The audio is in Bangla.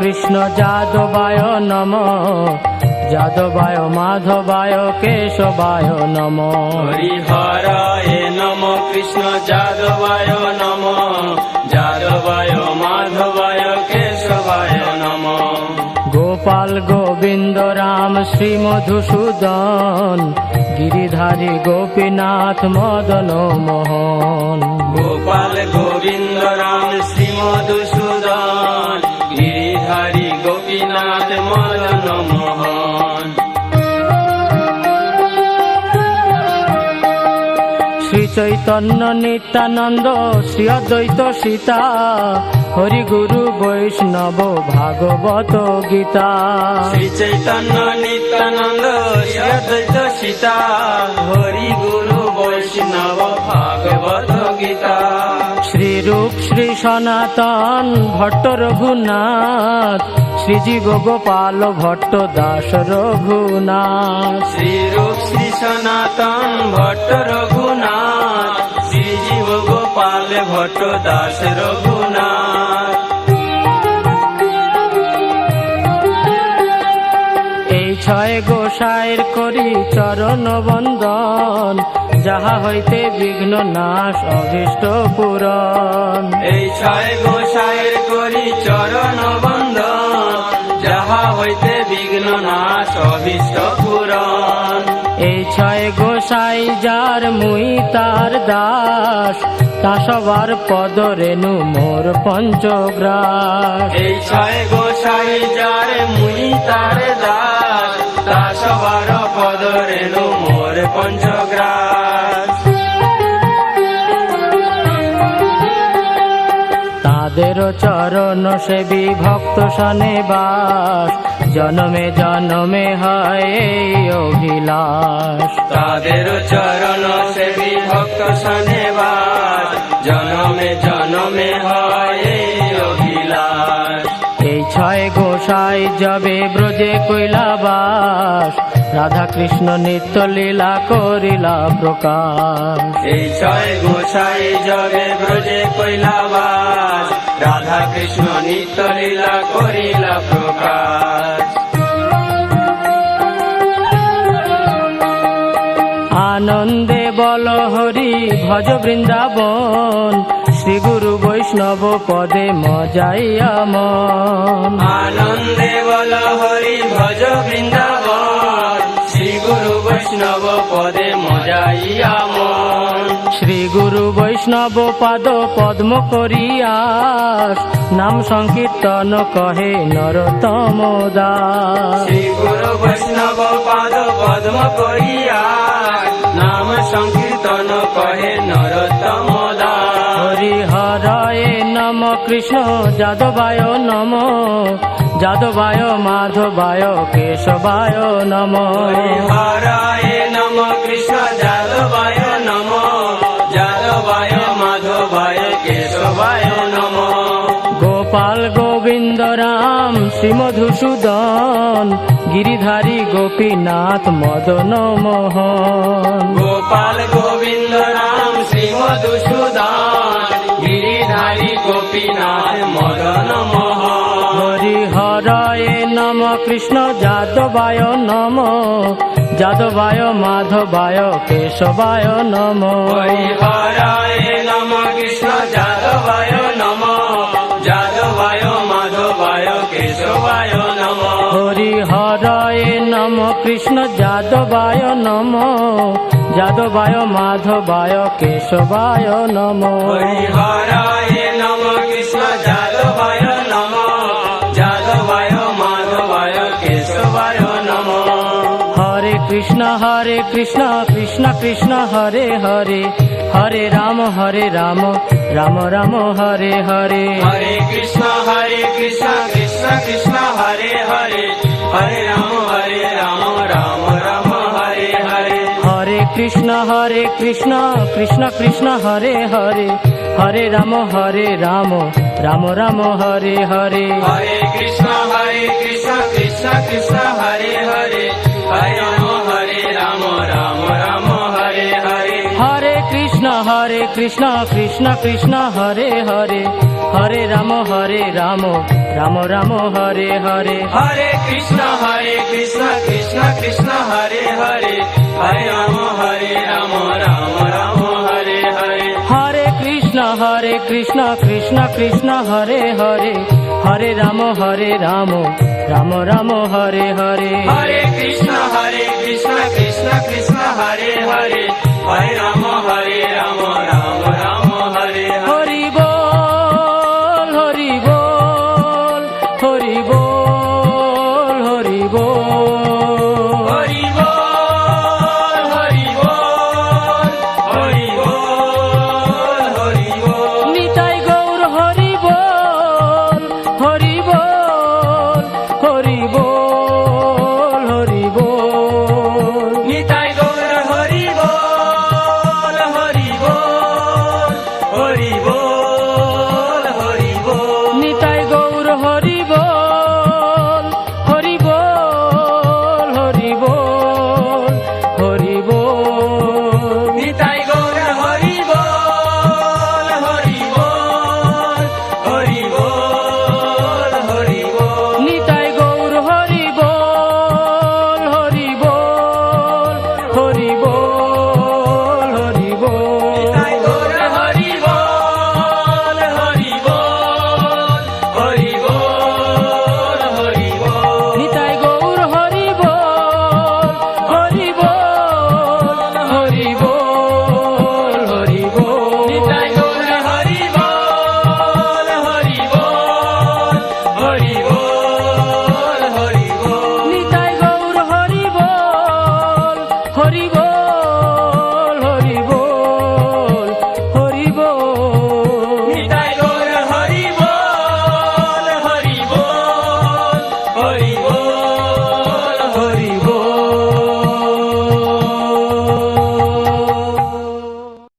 কৃষ্ণ যাদবায় নমঃ, যাদবায় মাধবায় কেশবায় নমঃ। হরিহরায় নমঃ কৃষ্ণ যাদবায় নমঃ, যাদবায় মাধবায় কেশবায় নমঃ। গোপাল গোবিন্দ রাম শ্রী মধুসূদন, গিরিধারী গোপীনাথ মদন মোহন। গোপাল গোবিন্দ রাম শ্রী মধুসূদন, গিরিধারী গোপীনাথ মদন মোহন। শ্রী চৈতন্য নিত্যানন্দ শ্রী অদ্বৈত সীতা, হরি গুরু বৈষ্ণব ভাগবত গীতা। শ্রী চৈতন্য নিত্যানন্দ শ্রী অদ্বৈত সীতা, হরি গুরু বৈষ্ণব ভাগবত গীতা। শ্রী রূপ শ্রী সনাতন ভট্ট রঘুনাথ, শ্রীজীব গোপাল ভট্ট দাস রঘুনাথ। শ্রী রূপ শ্রী সনাতন ভট্ট রঘুনাথ, শ্রীজীব গোপাল ভট্ট দাস রঘুনাথ। এই ছয় গোসাইর করি চরণ বন্দন, যাহা হইতে বিঘ্ন নাশ অভীষ্ট পূরণ। এই ছয় গোসাইয়ের করি চরণ বন্দন, যাহা হইতে বিঘ্ন নাশ অভীষ্ট পূরণ। এই ছয় গোসাই যার মুই তার দাস, তা সবার পদ রেণু মোর পঞ্চগ্রাস। এই ছয় গোসাই যার মুই তার দাস, তা সবার পদ রেণু মোর পঞ্চগ্রাস। তাদের চরণ সেবী ভক্ত সনে বাস, জনমে জনমে হয় এই অভিলাষ। তাদের চরণ সেবী ভক্ত সনেবাস, জনমে জনমে হয় এই অভিলাষ। এই ছয় গোসাই যবে ব্রজে কৈলাবাস, রাধা কৃষ্ণ নিত্য লীলা করিলা প্রকাশ। এই ছয় গোসাই যবে ব্রজে কৈলাবাস, রাধা কৃষ্ণ নিত্য লীলা করিলা প্রকাশ। আনন্দে বল হরি ভজ বৃন্দাবন, শ্রী গুরু বৈষ্ণব পদে মজাইয়া মন। আনন্দে বল হরি ভজ বৃন্দাবন, শ্রী গুরু বৈষ্ণব পদে মজাইয়া মন। শ্রী গুরু বৈষ্ণব পাদ পদ্ম করিয়াস, নাম সংকীর্তন কহে নরোত্তম দাস। শ্রী গুরু বৈষ্ণব পাদ পদ্ম করিয়া, নাম সংকীর্তন কহে নরোত্তম দাস। হরি হরায় নম কৃষ্ণ যাদবায় নম, যাদবায় মাধবায় কেশবায় নম। হরায় নম কৃষ্ণ যাদবায় নম, যাদবায় মাধবায় কেশবায় নম। গোপাল গোবিন্দ রাম শ্রী মধুসূদন, গিরিধারী গোপীনাথ মদন মোহন। গোপাল গোবিন্দ রাম শ্রী মধুসূদন, গিরিধারী গোপীনাথ মদন মোহন। হরি হরায় নম কৃষ্ণ যাদবায় নম, যাদবায় মাধবায় কেশবায় নম। হরায় নম কৃষ্ণ যাদবায় নম, যাদবায় মাধবায় কেশবায় নম। হরি হরায় নম কৃষ্ণ যাদবায় নম, যাদবায় মাধবায় কেশবায় নম। হরায় নম কৃষ্ণ যাদবায় নম, যাদবায় মাধবায় কেশবায় নম। হরে কৃষ্ণ কৃষ্ণ কৃষ্ণ হরে হরে, হরে রাম রাম রাম হরে হরে। হরে কৃষ্ণ কৃষ্ণ কৃষ্ণ হরে হরে, হরে রাম রাম রাম হরে হরে। হরে কৃষ্ণ কৃষ্ণ কৃষ্ণ হরে হরে, হরে রাম রাম রাম হরে হরে। হরে কৃষ্ণ কৃষ্ণ কৃষ্ণ হরে হরে, হরে রাম রাম রাম হরে হরে। হরে কৃষ্ণ কৃষ্ণ কৃষ্ণ হরে হরে হরে রাম রাম রাম হরে হরে হরে কৃষ্ণ কৃষ্ণ কৃষ্ণ হরে হরে হরে রাম রাম রাম হরে হরে হরে কৃষ্ণ কৃষ্ণ কৃষ্ণ হরে হরে হরে রাম রাম রাম হরে হরে হরে কৃষ্ণ কৃষ্ণ কৃষ্ণ হরে হরে হরে রাম রাম রাম হরে হরে হরি বল হরি বল হরি বল হরি বল হরি বল হরি বল হরি বল হরি বল নিতাই গৌর হরি বল হরি বল হরি বল হরি বল নিতাই গৌর হরি বল হরি বল হরি বল হরি বল নিতাই গৌর হরি বল হরি বল হরি বল হরি বল নিতাই গৌর হরি বল হরি বল হরি বল হরি বল নিতাই গৌর হরি বল হরি বল হরি বল হরি বল নিতাই গৌর হরি বল হরি বল হরি বল হরি বল নিতাই গৌর হরি বল হরি বল হরি বল হরি বল নিতাই গৌর হরি বল হরি বল হরি বল হরি বল নিতাই গৌর হরি বল হরি বল হরি বল হরি বল নিতাই গৌর হরি বল হরি বল হরি